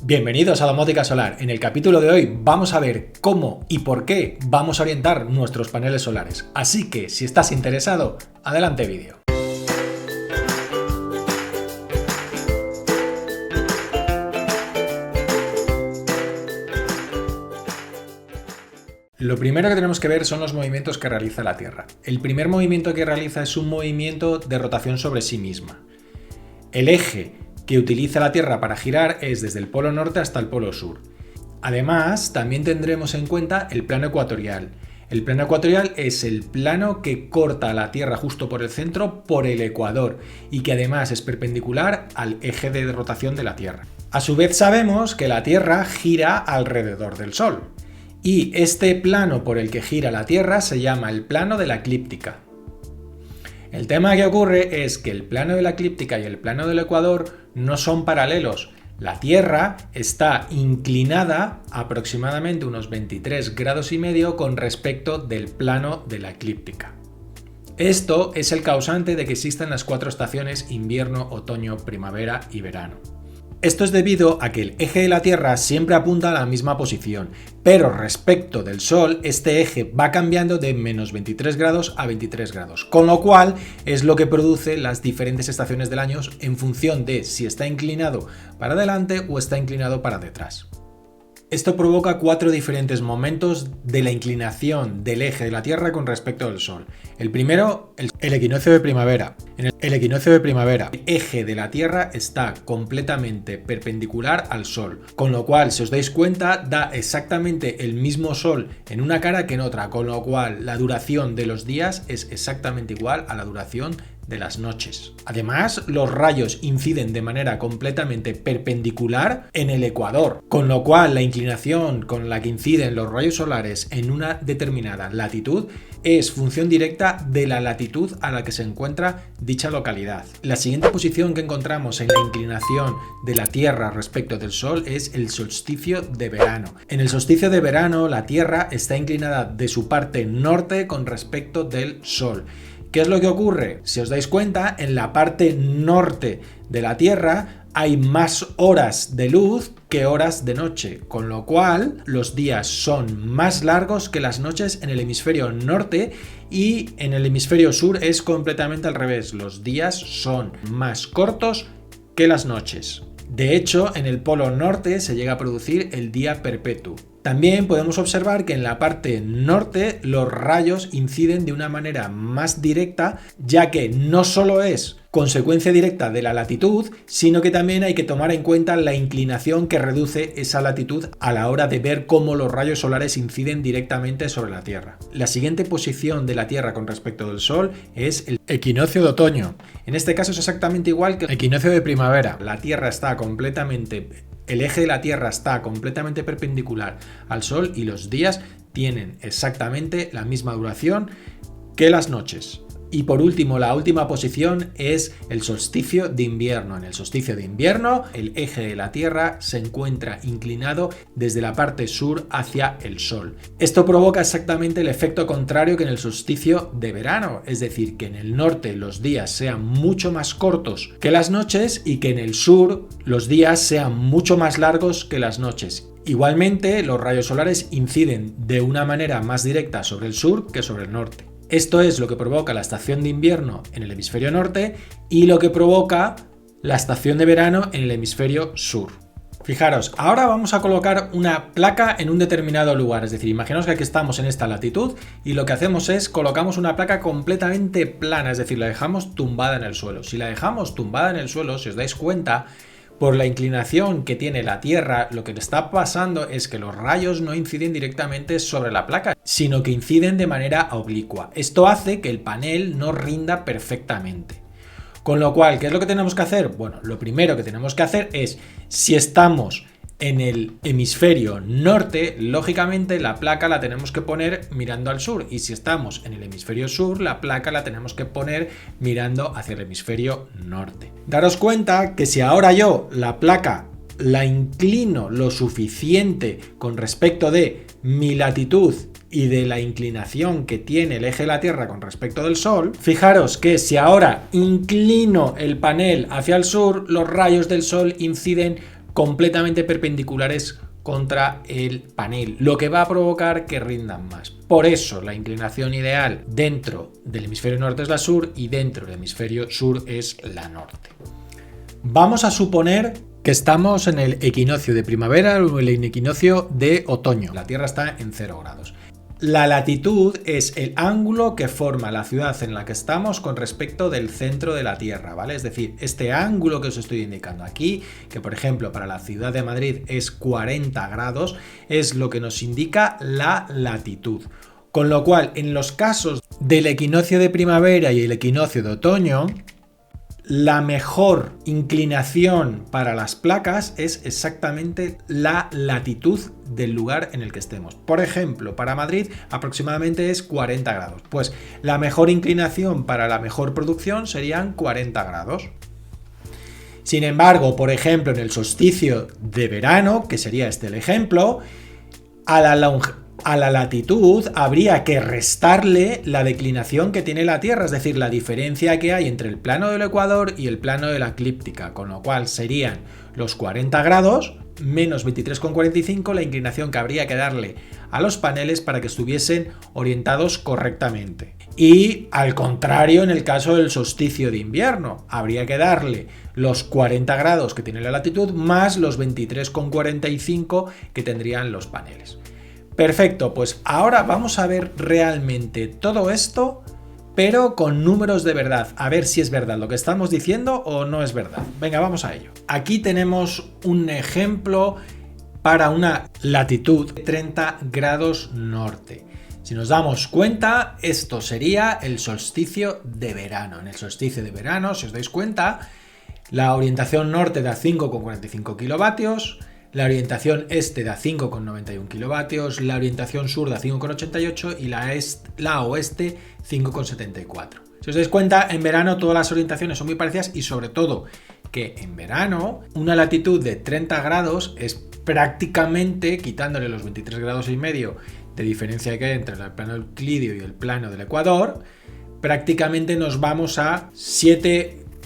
Bienvenidos a Domótica Solar. En el capítulo de hoy vamos a ver cómo y por qué vamos a orientar nuestros paneles solares. Así que si estás interesado, adelante vídeo. Lo primero que tenemos que ver son los movimientos que realiza la Tierra. El primer movimiento que realiza es un movimiento de rotación sobre sí misma. El eje que utiliza la Tierra para girar es desde el polo norte hasta el polo sur. Además, también tendremos en cuenta el plano ecuatorial. El plano ecuatorial es el plano que corta a la Tierra justo por el centro por el ecuador y que además es perpendicular al eje de rotación de la Tierra. A su vez sabemos que la Tierra gira alrededor del Sol y este plano por el que gira la Tierra se llama el plano de la eclíptica. El tema que ocurre es que el plano de la eclíptica y el plano del ecuador no son paralelos. La Tierra está inclinada aproximadamente unos 23 grados y medio con respecto del plano de la eclíptica. Esto es el causante de que existan las cuatro estaciones: invierno, otoño, primavera y verano. Esto es debido a que el eje de la Tierra siempre apunta a la misma posición, pero respecto del Sol este eje va cambiando de menos 23 grados a 23 grados, con lo cual es lo que produce las diferentes estaciones del año en función de si está inclinado para adelante o está inclinado para detrás. Esto provoca cuatro diferentes momentos de la inclinación del eje de la Tierra con respecto al Sol. El primero, el equinoccio de primavera. En el equinoccio de primavera, el eje de la Tierra está completamente perpendicular al Sol, con lo cual, si os dais cuenta, da exactamente el mismo Sol en una cara que en otra, con lo cual la duración de los días es exactamente igual a la duración de las noches. Además, los rayos inciden de manera completamente perpendicular en el ecuador, con lo cual la inclinación con la que inciden los rayos solares en una determinada latitud es función directa de la latitud a la que se encuentra dicha localidad. La siguiente posición que encontramos en la inclinación de la Tierra respecto del Sol es el solsticio de verano. En el solsticio de verano, la Tierra está inclinada de su parte norte con respecto del Sol. ¿Qué es lo que ocurre? Si os dais cuenta, en la parte norte de la Tierra hay más horas de luz que horas de noche, con lo cual los días son más largos que las noches en el hemisferio norte y en el hemisferio sur es completamente al revés. Los días son más cortos que las noches. De hecho, en el polo norte se llega a producir el día perpetuo. También podemos observar que en la parte norte los rayos inciden de una manera más directa, ya que no solo es consecuencia directa de la latitud, sino que también hay que tomar en cuenta la inclinación que reduce esa latitud a la hora de ver cómo los rayos solares inciden directamente sobre la Tierra. La siguiente posición de la Tierra con respecto del Sol es el equinoccio de otoño. En este caso es exactamente igual que el equinoccio de primavera. El eje de la Tierra está completamente perpendicular al Sol y los días tienen exactamente la misma duración que las noches. Y por último, la última posición es el solsticio de invierno. En el solsticio de invierno, el eje de la Tierra se encuentra inclinado desde la parte sur hacia el Sol. Esto provoca exactamente el efecto contrario que en el solsticio de verano, es decir, que en el norte los días sean mucho más cortos que las noches y que en el sur los días sean mucho más largos que las noches. Igualmente, los rayos solares inciden de una manera más directa sobre el sur que sobre el norte. Esto es lo que provoca la estación de invierno en el hemisferio norte y lo que provoca la estación de verano en el hemisferio sur. Fijaros, ahora vamos a colocar una placa en un determinado lugar, es decir, imaginaos que aquí estamos en esta latitud y lo que hacemos es colocamos una placa completamente plana, es decir, la dejamos tumbada en el suelo. Si la dejamos tumbada en el suelo, si os dais cuenta, por la inclinación que tiene la Tierra, lo que está pasando es que los rayos no inciden directamente sobre la placa, sino que inciden de manera oblicua. Esto hace que el panel no rinda perfectamente. Con lo cual, ¿qué es lo que tenemos que hacer? Bueno, lo primero que tenemos que hacer es, si estamos en el hemisferio norte, lógicamente la placa la tenemos que poner mirando al sur, y si estamos en el hemisferio sur, la placa la tenemos que poner mirando hacia el hemisferio norte. Daros cuenta que si ahora yo la placa la inclino lo suficiente con respecto de mi latitud y de la inclinación que tiene el eje de la Tierra con respecto del Sol, fijaros que si ahora inclino el panel hacia el sur, los rayos del Sol inciden completamente perpendiculares contra el panel, lo que va a provocar que rindan más. Por eso la inclinación ideal dentro del hemisferio norte es la sur y dentro del hemisferio sur es la norte. Vamos a suponer que estamos en el equinoccio de primavera o el equinoccio de otoño. La Tierra está en 0 grados. La latitud es el ángulo que forma la ciudad en la que estamos con respecto del centro de la Tierra, ¿vale? Es decir, este ángulo que os estoy indicando aquí, que por ejemplo para la ciudad de Madrid es 40 grados, es lo que nos indica la latitud. Con lo cual, en los casos del equinoccio de primavera y el equinoccio de otoño, la mejor inclinación para las placas es exactamente la latitud del lugar en el que estemos. Por ejemplo, para Madrid aproximadamente es 40 grados. Pues la mejor inclinación para la mejor producción serían 40 grados. Sin embargo, por ejemplo, en el solsticio de verano, que sería este el ejemplo, a la latitud habría que restarle la declinación que tiene la Tierra, es decir, la diferencia que hay entre el plano del ecuador y el plano de la eclíptica, con lo cual serían los 40 grados menos 23,45 la inclinación que habría que darle a los paneles para que estuviesen orientados correctamente. Y al contrario, en el caso del solsticio de invierno, habría que darle los 40 grados que tiene la latitud más los 23,45 que tendrían los paneles. Perfecto, pues ahora vamos a ver realmente todo esto, pero con números de verdad, a ver si es verdad lo que estamos diciendo o no es verdad. Venga, vamos a ello. Aquí tenemos un ejemplo para una latitud de 30 grados norte. Si nos damos cuenta, esto sería el solsticio de verano. En el solsticio de verano, si os dais cuenta, la orientación norte da 5,45 kilovatios, la orientación este da 5,91 kilovatios, la orientación sur da 5,88 y la oeste 5,74. Si os dais cuenta, en verano todas las orientaciones son muy parecidas y sobre todo que en verano una latitud de 30 grados es prácticamente, quitándole los 23 grados y medio de diferencia que hay entre el plano euclídeo y el plano del ecuador, prácticamente nos vamos a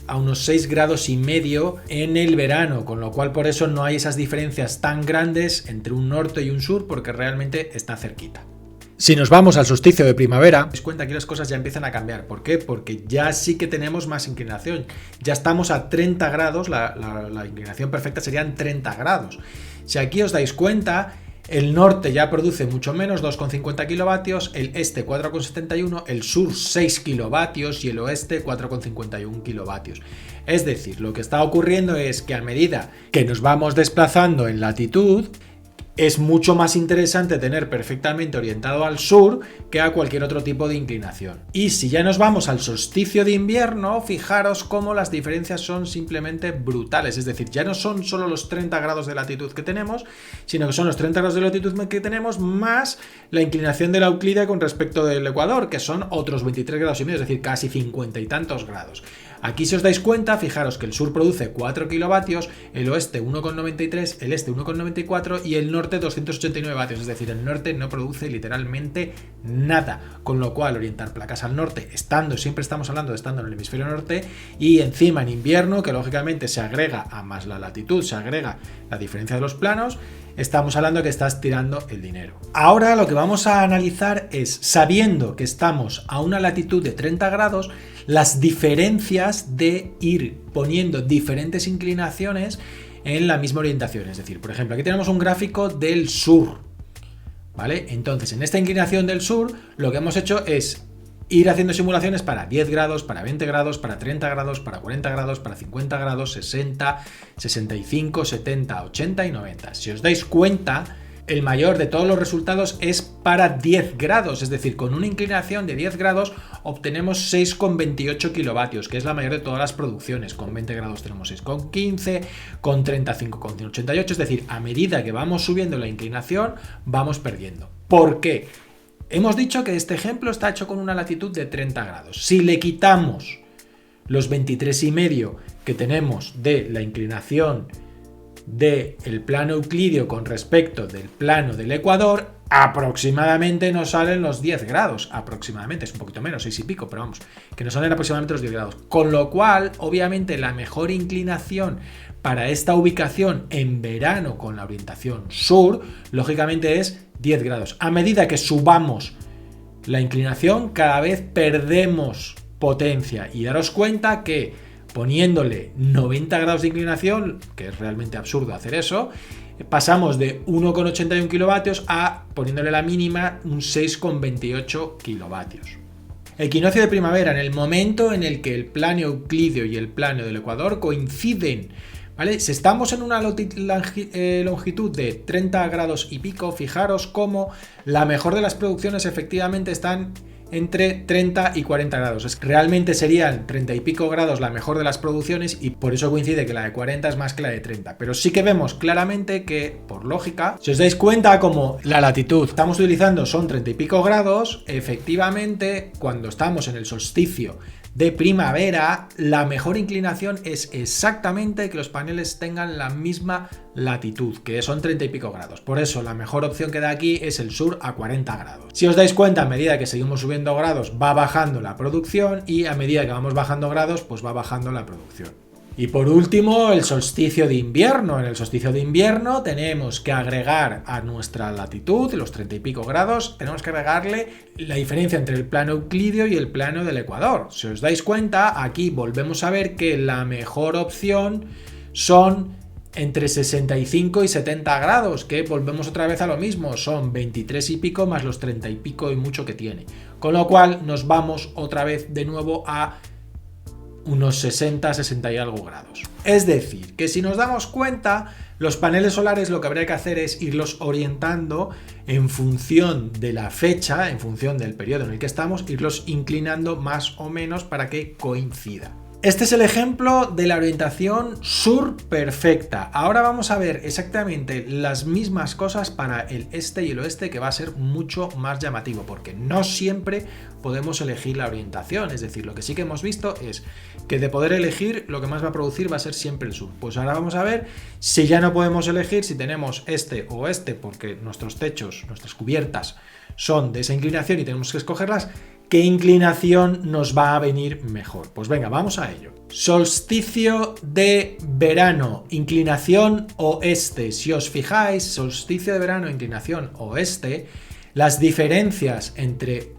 unos 6 grados y medio en el verano, con lo cual por eso no hay esas diferencias tan grandes entre un norte y un sur, porque realmente está cerquita. Si nos vamos al solsticio de primavera, os cuenta que las cosas ya empiezan a cambiar. ¿Por qué? Porque ya sí que tenemos más inclinación. Ya estamos a 30 grados, la inclinación perfecta serían 30 grados. Si aquí os dais cuenta, el norte ya produce mucho menos, 2,50 kilovatios, el este 4,71, el sur 6 kilovatios y el oeste 4,51 kilovatios. Es decir, lo que está ocurriendo es que a medida que nos vamos desplazando en latitud, es mucho más interesante tener perfectamente orientado al sur que a cualquier otro tipo de inclinación. Y si ya nos vamos al solsticio de invierno, fijaros cómo las diferencias son simplemente brutales. Es decir, ya no son solo los 30 grados de latitud que tenemos, sino que son los 30 grados de latitud que tenemos más la inclinación de la Euclídea con respecto del ecuador, que son otros 23 grados y medio, es decir, casi 50 y tantos grados. Aquí, si os dais cuenta, fijaros que el sur produce 4 kilovatios, el oeste 1,93, el este 1,94 y el norte 289 vatios, es decir, el norte no produce literalmente nada, con lo cual orientar placas al norte, siempre estamos hablando de estando en el hemisferio norte, y encima en invierno, que lógicamente se agrega a más la latitud, se agrega la diferencia de los planos, estamos hablando que estás tirando el dinero. Ahora lo que vamos a analizar es, sabiendo que estamos a una latitud de 30 grados, las diferencias de ir poniendo diferentes inclinaciones en la misma orientación. Es decir, por ejemplo, aquí tenemos un gráfico del sur, ¿vale? Entonces, en esta inclinación del sur, lo que hemos hecho es ir haciendo simulaciones para 10 grados, para 20 grados, para 30 grados, para 40 grados, para 50 grados, 60, 65, 70, 80 y 90. Si os dais cuenta, el mayor de todos los resultados es para 10 grados, es decir, con una inclinación de 10 grados obtenemos 6,28 kilovatios, que es la mayor de todas las producciones. Con 20 grados tenemos 6,15, con 35, 5,88, es decir, a medida que vamos subiendo la inclinación, vamos perdiendo. ¿Por qué? Hemos dicho que este ejemplo está hecho con una latitud de 30 grados. Si le quitamos los 23,5 que tenemos de la inclinación del plano euclídeo con respecto del plano del ecuador, aproximadamente nos salen los 10 grados, aproximadamente, es un poquito menos, 6 y pico, pero vamos, que nos salen aproximadamente los 10 grados, con lo cual, obviamente, la mejor inclinación para esta ubicación en verano con la orientación sur, lógicamente es 10 grados. A medida que subamos la inclinación, cada vez perdemos potencia. Y daros cuenta que poniéndole 90 grados de inclinación, que es realmente absurdo hacer eso, pasamos de 1,81 kilovatios a, poniéndole la mínima, un 6,28 kilovatios. Equinoccio de primavera, en el momento en el que el plano euclídeo y el plano del ecuador coinciden, ¿vale? Si estamos en una longitud de 30 grados y pico, fijaros cómo la mejor de las producciones efectivamente están entre 30 y 40 grados. Realmente serían 30 y pico grados la mejor de las producciones y por eso coincide que la de 40 es más que la de 30. Pero sí que vemos claramente que, por lógica, si os dais cuenta como la latitud que estamos utilizando son 30 y pico grados, efectivamente cuando estamos en el solsticio de primavera, la mejor inclinación es exactamente que los paneles tengan la misma latitud, que son 30 y pico grados. Por eso la mejor opción que da aquí es el sur a 40 grados. Si os dais cuenta, a medida que seguimos subiendo grados va bajando la producción y a medida que vamos bajando grados pues va bajando la producción. Y por último, el solsticio de invierno. En el solsticio de invierno tenemos que agregar a nuestra latitud, los 30 y pico grados, tenemos que agregarle la diferencia entre el plano euclídeo y el plano del ecuador. Si os dais cuenta, aquí volvemos a ver que la mejor opción son entre 65 y 70 grados, que volvemos otra vez a lo mismo, son 23 y pico más los 30 y pico y mucho que tiene. Con lo cual nos vamos otra vez de nuevo a unos 60, 60 y algo grados. Es decir, que si nos damos cuenta, los paneles solares lo que habría que hacer es irlos orientando en función de la fecha, en función del periodo en el que estamos, irlos inclinando más o menos para que coincida. Este es el ejemplo de la orientación sur perfecta. Ahora vamos a ver exactamente las mismas cosas para el este y el oeste, que va a ser mucho más llamativo, porque no siempre podemos elegir la orientación. Es decir, lo que sí que hemos visto es que de poder elegir, lo que más va a producir va a ser siempre el sur. Pues ahora vamos a ver si ya no podemos elegir, si tenemos este o oeste, porque nuestros techos, nuestras cubiertas son de esa inclinación y tenemos que escogerlas, ¿qué inclinación nos va a venir mejor? Pues venga, vamos a ello. Solsticio de verano, inclinación oeste. Si os fijáis, solsticio de verano, inclinación oeste, las diferencias entre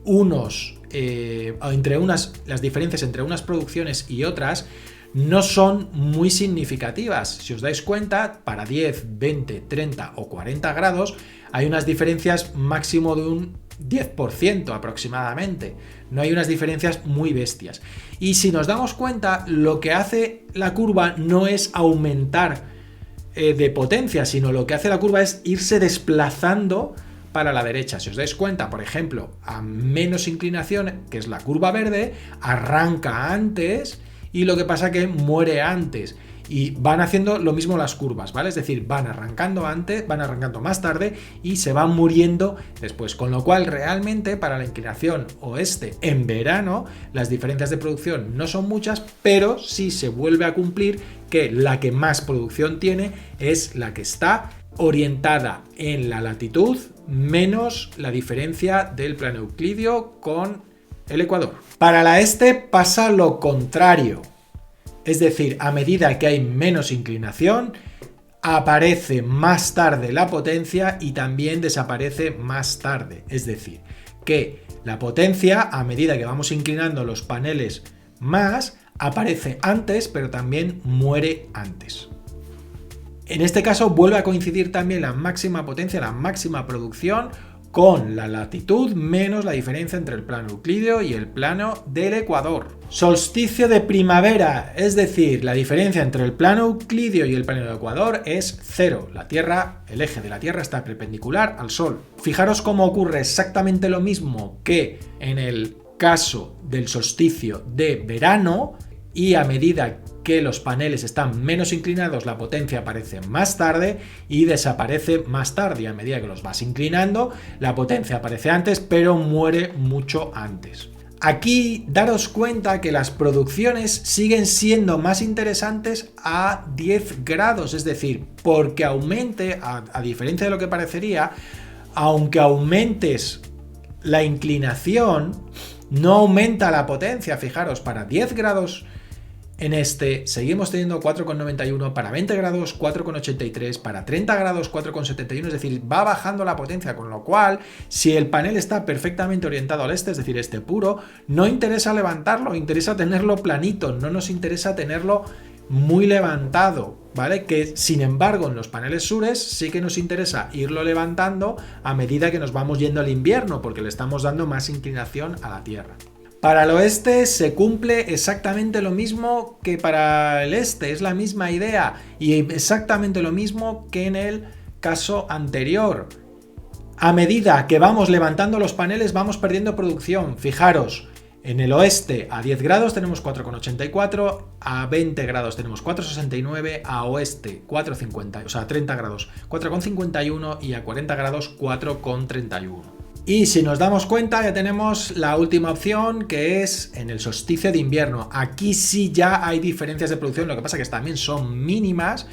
las diferencias entre unas producciones y otras no son muy significativas. Si os dais cuenta, para 10, 20, 30 o 40 grados hay unas diferencias máximo de un 10% aproximadamente. No hay unas diferencias muy bestias. Y si nos damos cuenta, lo que hace la curva no es aumentar de potencia, sino lo que hace la curva es irse desplazando para la derecha. Si os dais cuenta, por ejemplo, a menos inclinación, que es la curva verde, arranca antes y lo que pasa que muere antes. Y van haciendo lo mismo las curvas, ¿vale? Es decir, van arrancando antes, van arrancando más tarde y se van muriendo después. Con lo cual, realmente, para la inclinación oeste en verano, las diferencias de producción no son muchas, pero sí se vuelve a cumplir que la que más producción tiene es la que está orientada en la latitud menos la diferencia del plano euclídeo con el ecuador. Para la este pasa lo contrario. Es decir, a medida que hay menos inclinación, aparece más tarde la potencia y también desaparece más tarde. Es decir, que la potencia, a medida que vamos inclinando los paneles más, aparece antes, pero también muere antes. En este caso vuelve a coincidir también la máxima potencia, la máxima producción, con la latitud menos la diferencia entre el plano euclídeo y el plano del ecuador. Solsticio de primavera, es decir, la diferencia entre el plano euclídeo y el plano del ecuador es cero. La Tierra, el eje de la Tierra está perpendicular al Sol. Fijaros cómo ocurre exactamente lo mismo que en el caso del solsticio de verano, y a medida que los paneles están menos inclinados, la potencia aparece más tarde y desaparece más tarde. Y a medida que los vas inclinando, la potencia aparece antes, pero muere mucho antes. Aquí daros cuenta que las producciones siguen siendo más interesantes a 10 grados, es decir, porque aumente, a diferencia de lo que parecería, aunque aumentes la inclinación, no aumenta la potencia. Fijaros, para 10 grados En este seguimos teniendo 4,91, para 20 grados 4,83, para 30 grados 4,71, es decir, va bajando la potencia, con lo cual, si el panel está perfectamente orientado al este, es decir, este puro, no interesa levantarlo, interesa tenerlo planito, no nos interesa tenerlo muy levantado, ¿vale? Que sin embargo en los paneles sures sí que nos interesa irlo levantando a medida que nos vamos yendo al invierno, porque le estamos dando más inclinación a la Tierra. Para el oeste se cumple exactamente lo mismo que para el este, es la misma idea y exactamente lo mismo que en el caso anterior. A medida que vamos levantando los paneles vamos perdiendo producción. Fijaros, en el oeste a 10 grados tenemos 4,84, a 20 grados tenemos 4,69, a oeste 4,50, o sea, a 30 grados 4,51 y a 40 grados 4,31. Y si nos damos cuenta ya tenemos la última opción, que es en el solsticio de invierno. Aquí sí ya hay diferencias de producción, lo que pasa que también son mínimas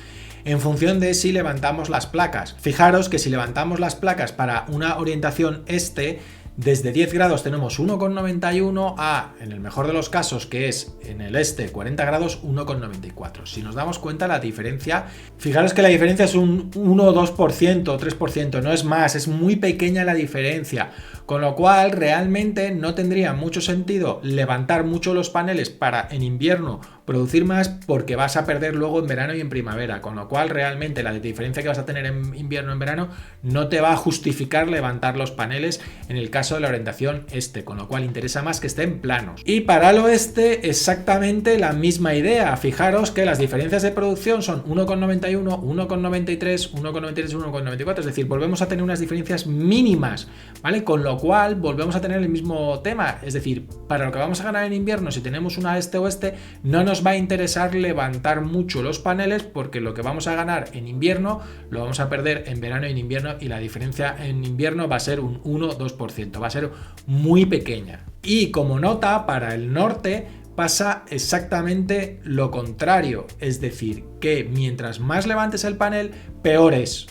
en función de si levantamos las placas. Fijaros que si levantamos las placas para una orientación este, desde 10 grados tenemos 1,91 a, en el mejor de los casos, que es en el este 40 grados, 1,94. Si nos damos cuenta la diferencia, fijaros que la diferencia es un 1, 2%, 3%, no es más, es muy pequeña la diferencia, con lo cual realmente no tendría mucho sentido levantar mucho los paneles para en invierno producir más, porque vas a perder luego en verano y en primavera, con lo cual realmente la diferencia que vas a tener en invierno y en verano no te va a justificar levantar los paneles en el caso de la orientación este, con lo cual interesa más que estén planos. Y para el oeste exactamente la misma idea. Fijaros que las diferencias de producción son 1,91, 1,93, 1,93, 1,94, es decir, volvemos a tener unas diferencias mínimas, ¿vale? Con lo cual volvemos a tener el mismo tema, es decir, para lo que vamos a ganar en invierno, si tenemos una este-oeste, no nos va a interesar levantar mucho los paneles, porque lo que vamos a ganar en invierno lo vamos a perder en verano y en invierno, y la diferencia en invierno va a ser un 1-2%, va a ser muy pequeña. Y como nota, para el norte pasa exactamente lo contrario, es decir, que mientras más levantes el panel, peor es,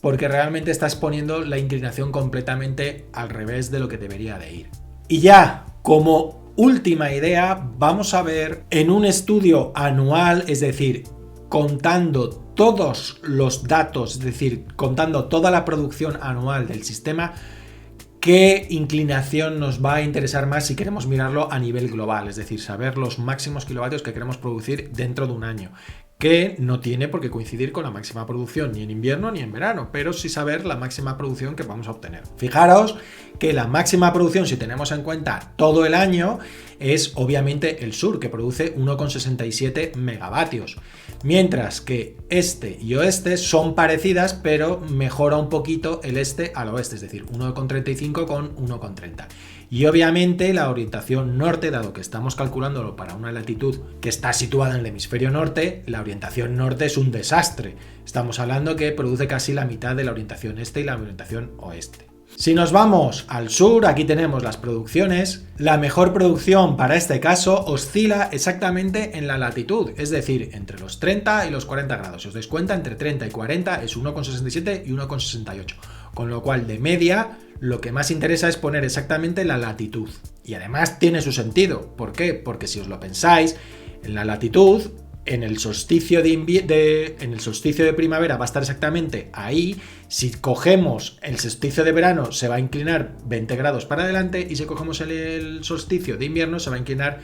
porque realmente estás poniendo la inclinación completamente al revés de lo que debería de ir. Y ya, como última idea, vamos a ver en un estudio anual, es decir, contando todos los datos, es decir, contando toda la producción anual del sistema, qué inclinación nos va a interesar más si queremos mirarlo a nivel global, es decir, saber los máximos kilovatios que queremos producir dentro de un año, que no tiene por qué coincidir con la máxima producción ni en invierno ni en verano, pero sí saber la máxima producción que vamos a obtener. Fijaros que la máxima producción, si tenemos en cuenta todo el año, es obviamente el sur, que produce 1,67 megavatios, mientras que este y oeste son parecidas, pero mejora un poquito el este al oeste, es decir, 1,35 con 1,30. Y obviamente la orientación norte, dado que estamos calculándolo para una latitud que está situada en el hemisferio norte, la orientación norte es un desastre. Estamos hablando que produce casi la mitad de la orientación este y la orientación oeste. Si nos vamos al sur, aquí tenemos las producciones. La mejor producción para este caso oscila exactamente en la latitud, es decir, entre los 30 y los 40 grados. Si os dais cuenta, entre 30 y 40 es 1,67 y 1,68. Con lo cual, de media, lo que más interesa es poner exactamente la latitud. Y además tiene su sentido. ¿Por qué? Porque si os lo pensáis, en la latitud, en el solsticio de primavera va a estar exactamente ahí. Si cogemos el solsticio de verano, se va a inclinar 20 grados para adelante, y si cogemos el solsticio de invierno, se va a inclinar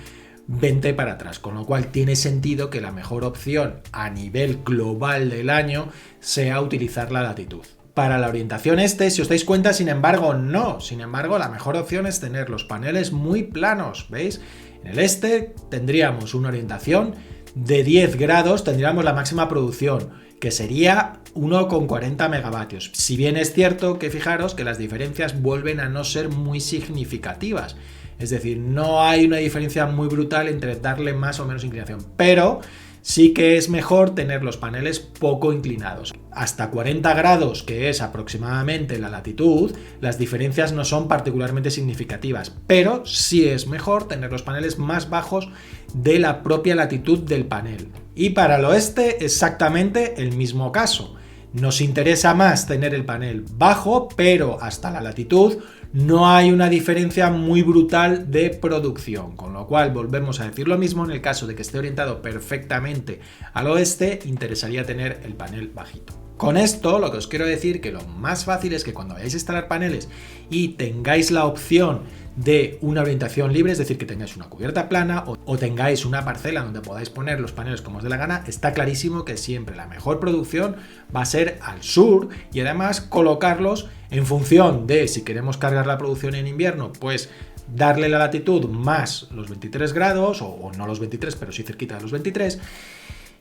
20 para atrás, con lo cual tiene sentido que la mejor opción a nivel global del año sea utilizar la latitud. Para la orientación este, si os dais cuenta, sin embargo, no. Sin embargo, la mejor opción es tener los paneles muy planos, ¿veis? En el este tendríamos una orientación de 10 grados, tendríamos la máxima producción, que sería 1,40 megavatios. Si bien es cierto que fijaros que las diferencias vuelven a no ser muy significativas. Es decir, no hay una diferencia muy brutal entre darle más o menos inclinación, pero sí que es mejor tener los paneles poco inclinados. Hasta 40 grados, que es aproximadamente la latitud, las diferencias no son particularmente significativas, pero sí es mejor tener los paneles más bajos de la propia latitud del panel. Y para el oeste, exactamente el mismo caso. Nos interesa más tener el panel bajo, pero hasta la latitud no hay una diferencia muy brutal de producción, con lo cual volvemos a decir lo mismo. En el caso de que esté orientado perfectamente al oeste, interesaría tener el panel bajito. Con esto lo que os quiero decir que lo más fácil es que cuando vayáis a instalar paneles y tengáis la opción de una orientación libre, es decir, que tengáis una cubierta plana o tengáis una parcela donde podáis poner los paneles como os dé la gana, está clarísimo que siempre la mejor producción va a ser al sur, y además colocarlos en función de si queremos cargar la producción en invierno, pues darle la latitud más los 23 grados, o no los 23, pero sí cerquita de los 23,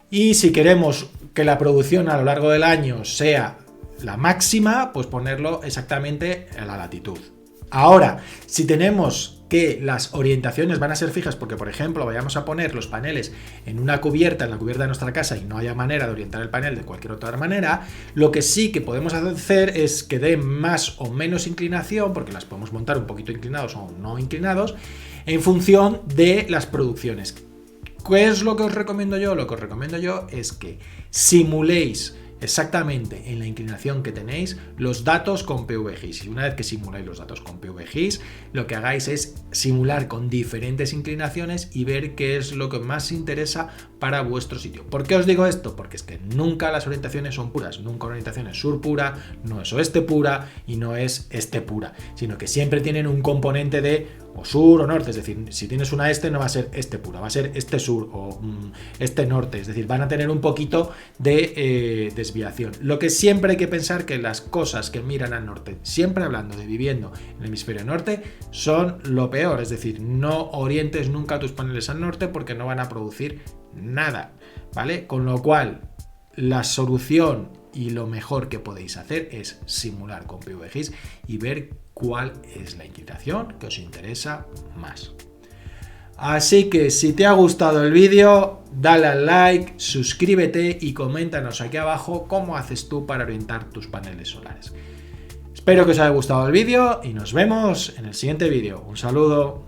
y si queremos que la producción a lo largo del año sea la máxima, pues ponerlo exactamente a la latitud. Ahora, si tenemos que las orientaciones van a ser fijas, porque por ejemplo vayamos a poner los paneles en una cubierta, en la cubierta de nuestra casa, y no haya manera de orientar el panel de cualquier otra manera, lo que sí que podemos hacer es que dé más o menos inclinación, porque las podemos montar un poquito inclinados o no inclinados, en función de las producciones. ¿Qué es lo que os recomiendo yo? Lo que os recomiendo yo es que simuléis exactamente en la inclinación que tenéis los datos con PVGIS, y una vez que simuláis los datos con PVGIS, lo que hagáis es simular con diferentes inclinaciones y ver qué es lo que más interesa para vuestro sitio. ¿Por qué os digo esto? Porque es que nunca las orientaciones son puras, nunca una orientación es sur pura, no es oeste pura y no es este pura, sino que siempre tienen un componente de o sur o norte, es decir, si tienes una este no va a ser este pura, va a ser este sur o este norte, es decir, van a tener un poquito de desviación. Lo que siempre hay que pensar que las cosas que miran al norte, siempre hablando de viviendo en el hemisferio norte, son lo peor, es decir, no orientes nunca tus paneles al norte porque no van a producir nada, ¿vale? Con lo cual, la solución y lo mejor que podéis hacer es simular con PVGIS y ver cuál es la inclinación que os interesa más. Así que si te ha gustado el vídeo, dale al like, suscríbete y coméntanos aquí abajo cómo haces tú para orientar tus paneles solares. Espero que os haya gustado el vídeo y nos vemos en el siguiente vídeo. Un saludo.